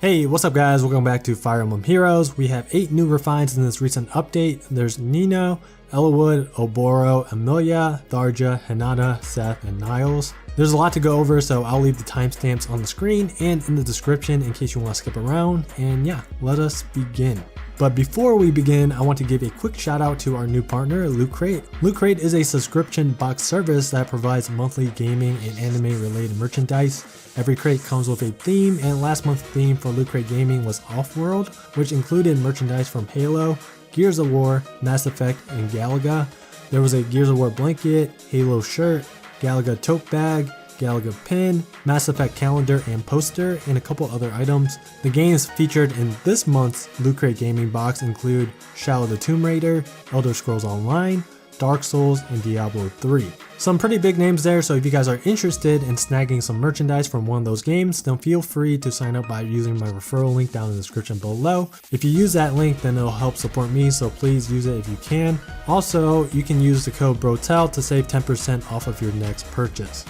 Hey, what's up guys? Welcome back to Fire Emblem Heroes. We have 8 new refines in this recent update. There's Nino, Eliwood, Oboro, Amelia, Tharja, Hinata, Seth, and Niles. There's a lot to go over, so I'll leave the timestamps on the screen and in the description in case you want to skip around. And yeah, let us begin. But before we begin, I want to give a quick shout out to our new partner, Loot Crate. Loot Crate is a subscription box service that provides monthly gaming and anime related merchandise. Every crate comes with a theme, and last month's theme for Loot Crate Gaming was Off-World, which included merchandise from Halo, Gears of War, Mass Effect, and Galaga. There was a Gears of War blanket, Halo shirt, Galaga tote bag, Galaga pin, Mass Effect calendar and poster, and a couple other items. The games featured in this month's Loot Crate Gaming box include Shadow of the Tomb Raider, Elder Scrolls Online, Dark Souls, and Diablo 3. Some pretty big names there, so if you guys are interested in snagging some merchandise from one of those games, then feel free to sign up by using my referral link down in the description below. If you use that link, then it'll help support me, so please use it if you can. Also, you can use the code Brotel to save 10% off of your next purchase.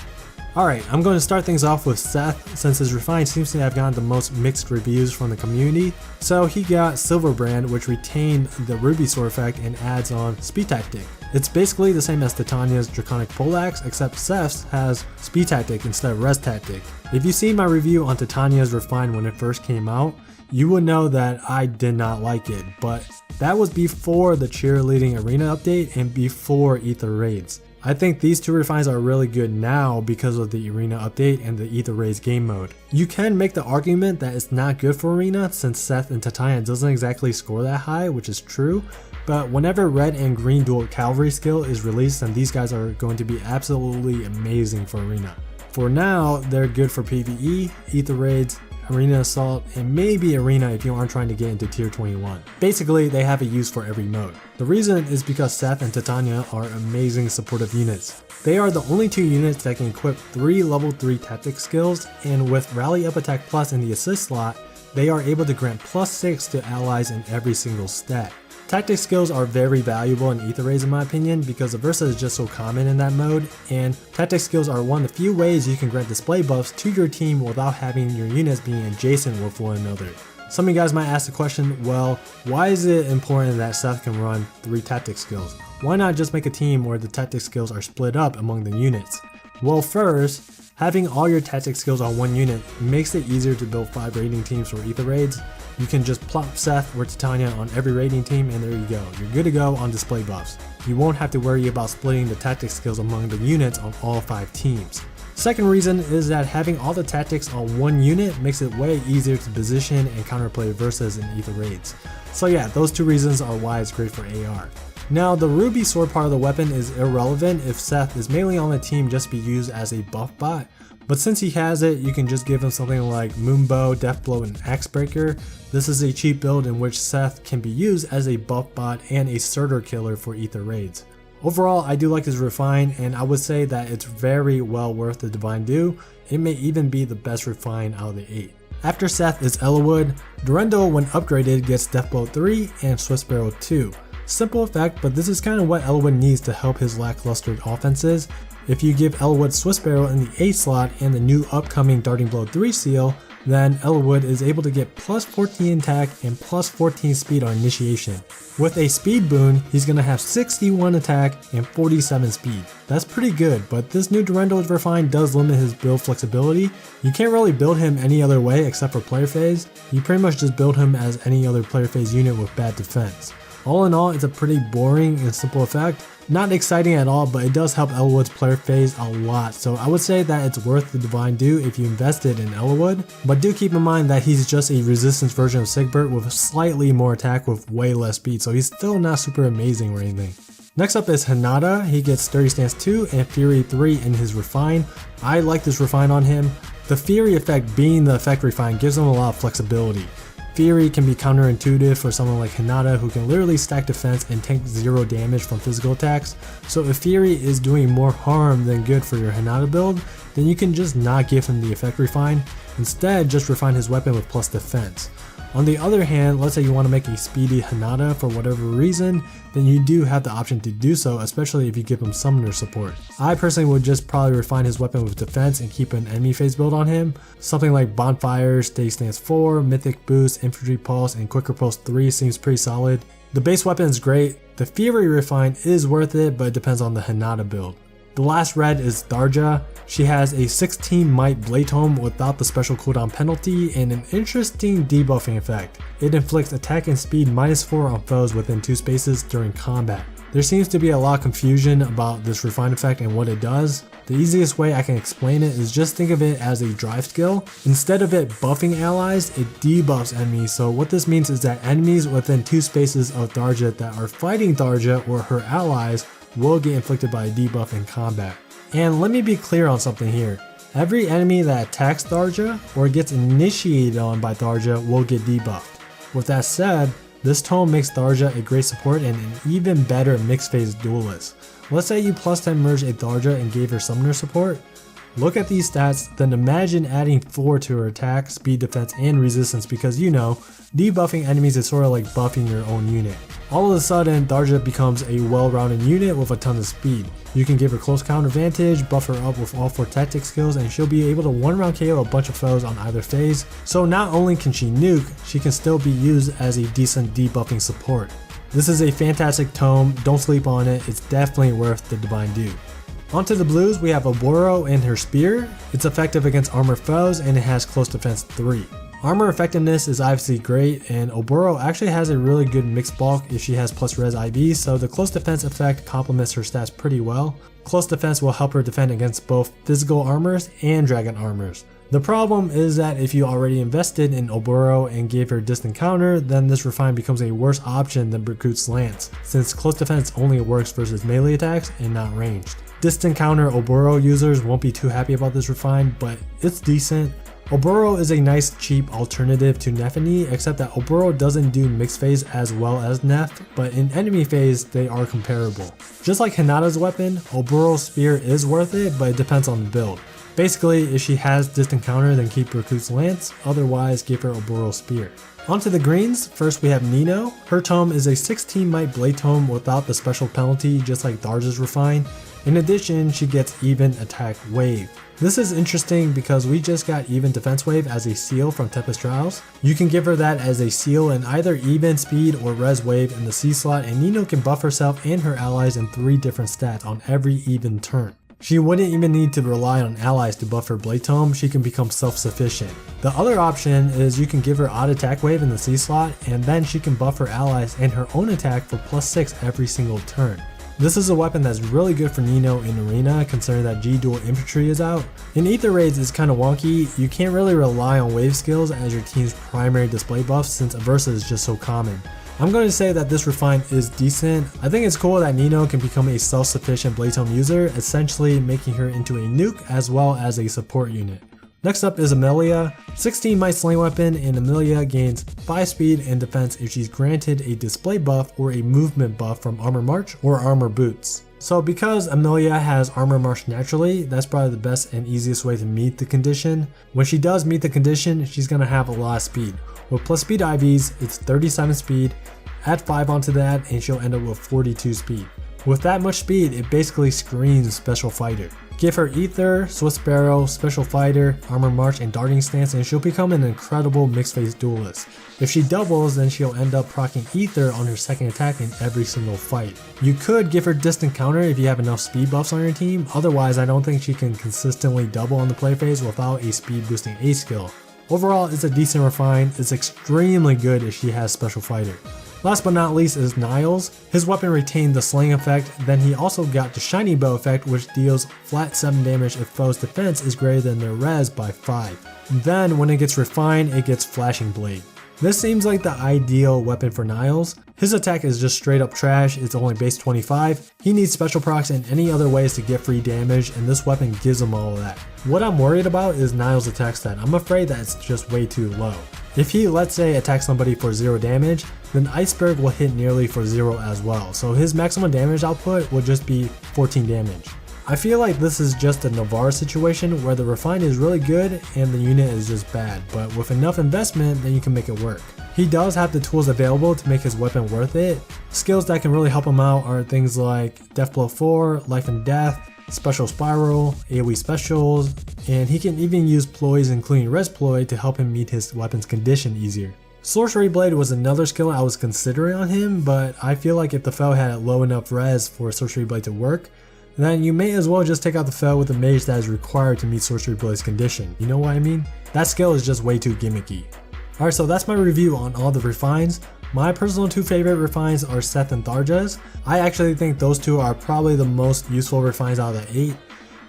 Alright, I'm going to start things off with Seth, since his refine seems to have gotten the most mixed reviews from the community. So he got Silver Brand, which retained the Ruby Sword effect and adds on Speed Tactic. It's basically the same as Titania's Draconic Poleaxe, except Seth's has Speed Tactic instead of Res Tactic. If you see my review on Titania's refine when it first came out, you would know that I did not like it, but that was before the cheerleading arena update and before Ether Raids. I think these two refines are really good now because of the arena update and the Ether Raids game mode. You can make the argument that it's not good for arena since Seth and Titania doesn't exactly score that high, which is true, but whenever red and green dual cavalry skill is released, then these guys are going to be absolutely amazing for arena. For now, they're good for PvE, Ether Raids, Arena Assault, and maybe Arena if you aren't trying to get into tier 21. Basically, they have a use for every mode. The reason is because Seth and Titania are amazing supportive units. They are the only two units that can equip 3 level 3 tactic skills, and with Rally Up Attack Plus in the assist slot, they are able to grant +6 to allies in every single stat. Tactic skills are very valuable in Ether Raids in my opinion because the Versa is just so common in that mode, and tactic skills are one of the few ways you can grant display buffs to your team without having your units being adjacent with one another. Some of you guys might ask the question, well, why is it important that Seth can run 3 tactic skills? Why not just make a team where the tactic skills are split up among the units? Well, first, having all your tactic skills on one unit makes it easier to build 5 raiding teams for Ether Raids. You can just plop Seth or Titania on every raiding team and there you go. You're good to go on display buffs. You won't have to worry about splitting the tactic skills among the units on all 5 teams. Second reason is that having all the tactics on one unit makes it way easier to position and counterplay Versas in Ether Raids. So yeah, those 2 reasons are why it's great for AR. Now, the Ruby Sword part of the weapon is irrelevant if Seth is mainly on the team just to be used as a buff bot, but since he has it, you can just give him something like Moonbow, Deathblow, and Axebreaker. This is a cheap build in which Seth can be used as a buff bot and a Surtur killer for Ether Raids. Overall, I do like this refine, and I would say that it's very well worth the Divine Dew. It may even be the best refine out of the 8. After Seth is Eliwood. Durendal, when upgraded, gets Deathblow 3 and Swift Sparrow 2. Simple effect, but this is kind of what Eliwood needs to help his lackluster offenses. If you give Eliwood Swift Sparrow in the 8 slot and the new upcoming Darting Blow 3 seal, then Eliwood is able to get +14 attack and +14 speed on initiation. With a speed boon, he's going to have 61 attack and 47 speed. That's pretty good, but this new Durendal refine does limit his build flexibility. You can't really build him any other way except for player phase. You pretty much just build him as any other player phase unit with bad defense. All in all, it's a pretty boring and simple effect. Not exciting at all, but it does help Eliwood's player phase a lot, so I would say that it's worth the Divine Dew if you invested in Eliwood, but do keep in mind that he's just a resistance version of Sigbert with slightly more attack with way less speed, so he's still not super amazing or anything. Next up is Hinata. He gets Sturdy Stance 2 and Fury 3 in his refine. I like this refine on him. The Fury effect being the effect refine gives him a lot of flexibility. Fury can be counterintuitive for someone like Hinata who can literally stack defense and take 0 damage from physical attacks, so if Fury is doing more harm than good for your Hinata build, then you can just not give him the effect refine, instead just refine his weapon with plus defense. On the other hand, let's say you want to make a speedy Hinata for whatever reason, then you do have the option to do so, especially if you give him summoner support. I personally would just probably refine his weapon with defense and keep an enemy phase build on him. Something like Bonfire, Steady Stance 4, Mythic Boost, Infantry Pulse, and Quicker Pulse 3 seems pretty solid. The base weapon is great. The Fury Refine is worth it, but it depends on the Hinata build. The last red is Tharja. She has a 16 might Blade Tome without the special cooldown penalty and an interesting debuffing effect. It inflicts attack and speed -4 on foes within 2 spaces during combat. There seems to be a lot of confusion about this refine effect and what it does. The easiest way I can explain it is just think of it as a drive skill. Instead of it buffing allies, it debuffs enemies. So what this means is that enemies within 2 spaces of Tharja that are fighting Tharja or her allies will get inflicted by a debuff in combat. And let me be clear on something here. Every enemy that attacks Tharja or gets initiated on by Tharja will get debuffed. With that said, this tome makes Tharja a great support and an even better mixed phase duelist. Let's say you +10 merged a Tharja and gave her summoner support. Look at these stats, then imagine adding 4 to her attack, speed, defense, and resistance because you know, debuffing enemies is sort of like buffing your own unit. All of a sudden, Tharja becomes a well-rounded unit with a ton of speed. You can give her close counter advantage, buff her up with all 4 tactic skills, and she'll be able to one-round KO a bunch of foes on either phase. So not only can she nuke, she can still be used as a decent debuffing support. This is a fantastic tome, don't sleep on it, it's definitely worth the Divine Dew. Onto the blues, we have Oboro and her spear. It's effective against armor foes and it has close defense 3. Armor effectiveness is obviously great, and Oboro actually has a really good mixed bulk if she has plus res IV, so the close defense effect complements her stats pretty well. Close defense will help her defend against both physical armors and dragon armors. The problem is that if you already invested in Oboro and gave her distant counter, then this refine becomes a worse option than Recruit's Lance, since close defense only works versus melee attacks and not ranged. Distant counter Oboro users won't be too happy about this refine, but it's decent. Oboro is a nice cheap alternative to Nefany, except that Oboro doesn't do mixed phase as well as Nef, but in enemy phase they are comparable. Just like Hinata's weapon, Oboro's spear is worth it, but it depends on the build. Basically, if she has distant counter, then keep Recruit's Lance, otherwise give her Oboro's spear. Onto the greens, first we have Nino. Her tome is a 16 might Blade Tome without the special penalty, just like Tharja's refine. In addition, she gets even attack wave. This is interesting because we just got even defense wave as a seal from Tempest Trials. You can give her that as a seal in either even speed or res wave in the C slot, and Nino can buff herself and her allies in 3 different stats on every even turn. She wouldn't even need to rely on allies to buff her Blade Tome, she can become self-sufficient. The other option is you can give her odd attack wave in the C slot, and then she can buff her allies and her own attack for +6 every single turn. This is a weapon that's really good for Nino in Arena, considering that G-Dual Infantry is out. In Aether Raids it's kinda wonky, you can't really rely on wave skills as your team's primary display buff since Aversa is just so common. I'm going to say that this refine is decent. I think it's cool that Nino can become a self-sufficient Blade Tome user, essentially making her into a nuke as well as a support unit. Next up is Amelia. 16 might sling weapon, and Amelia gains 5 speed and defense if she's granted a display buff or a movement buff from Armor March or Armor Boots. So because Amelia has Armor March naturally, that's probably the best and easiest way to meet the condition. When she does meet the condition, she's going to have a lot of speed. With plus speed IVs, it's 37 speed, add 5 onto that and she'll end up with 42 speed. With that much speed, it basically screams Special Fighter. Give her Ether, Swift Sparrow, Special Fighter, Armor March, and Darting Stance, and she'll become an incredible mixed phase duelist. If she doubles, then she'll end up proccing Ether on her second attack in every single fight. You could give her distant counter if you have enough speed buffs on your team, otherwise I don't think she can consistently double on the play phase without a speed boosting A skill. Overall, it's a decent refine, it's extremely good if she has Special Fighter. Last but not least is Niles. His weapon retained the sling effect, then he also got the shiny bow effect, which deals flat 7 damage if foe's defense is greater than their res by 5. Then when it gets refined, it gets flashing blade. This seems like the ideal weapon for Niles. His attack is just straight up trash, it's only base 25. He needs special procs and any other ways to get free damage, and this weapon gives him all of that. What I'm worried about is Niles' attack stat. I'm afraid that it's just way too low. If he, let's say, attacks somebody for 0 damage, then Iceberg will hit nearly for 0 as well, so his maximum damage output will just be 14 damage. I feel like this is just a Navarre situation where the refine is really good and the unit is just bad, but with enough investment then you can make it work. He does have the tools available to make his weapon worth it. Skills that can really help him out are things like Death Blow 4, Life and Death, Special Spiral, AoE specials, and he can even use ploys including Res Ploy to help him meet his weapon's condition easier. Sorcery Blade was another skill I was considering on him, but I feel like if the foe had low enough res for Sorcery Blade to work, then you may as well just take out the foe with the mage that is required to meet Sorcery Blade's condition. You know what I mean? That skill is just way too gimmicky. Alright, so that's my review on all the refines. My personal two favorite refines are Seth and Tharja's. I actually think those two are probably the most useful refines out of the 8.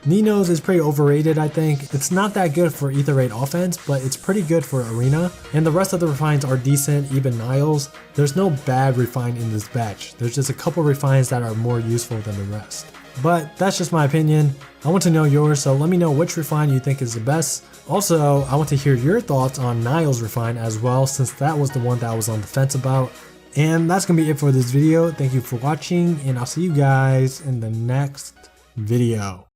Nino's is pretty overrated, I think. It's not that good for Ether Raid offense, but it's pretty good for Arena. And the rest of the refines are decent, even Niles. There's no bad refine in this batch. There's just a couple refines that are more useful than the rest. But that's just my opinion. I want to know yours, so let me know which refine you think is the best. Also, I want to hear your thoughts on Niles refine as well, since that was the one that I was on the fence about. And that's going to be it for this video. Thank you for watching, and I'll see you guys in the next video.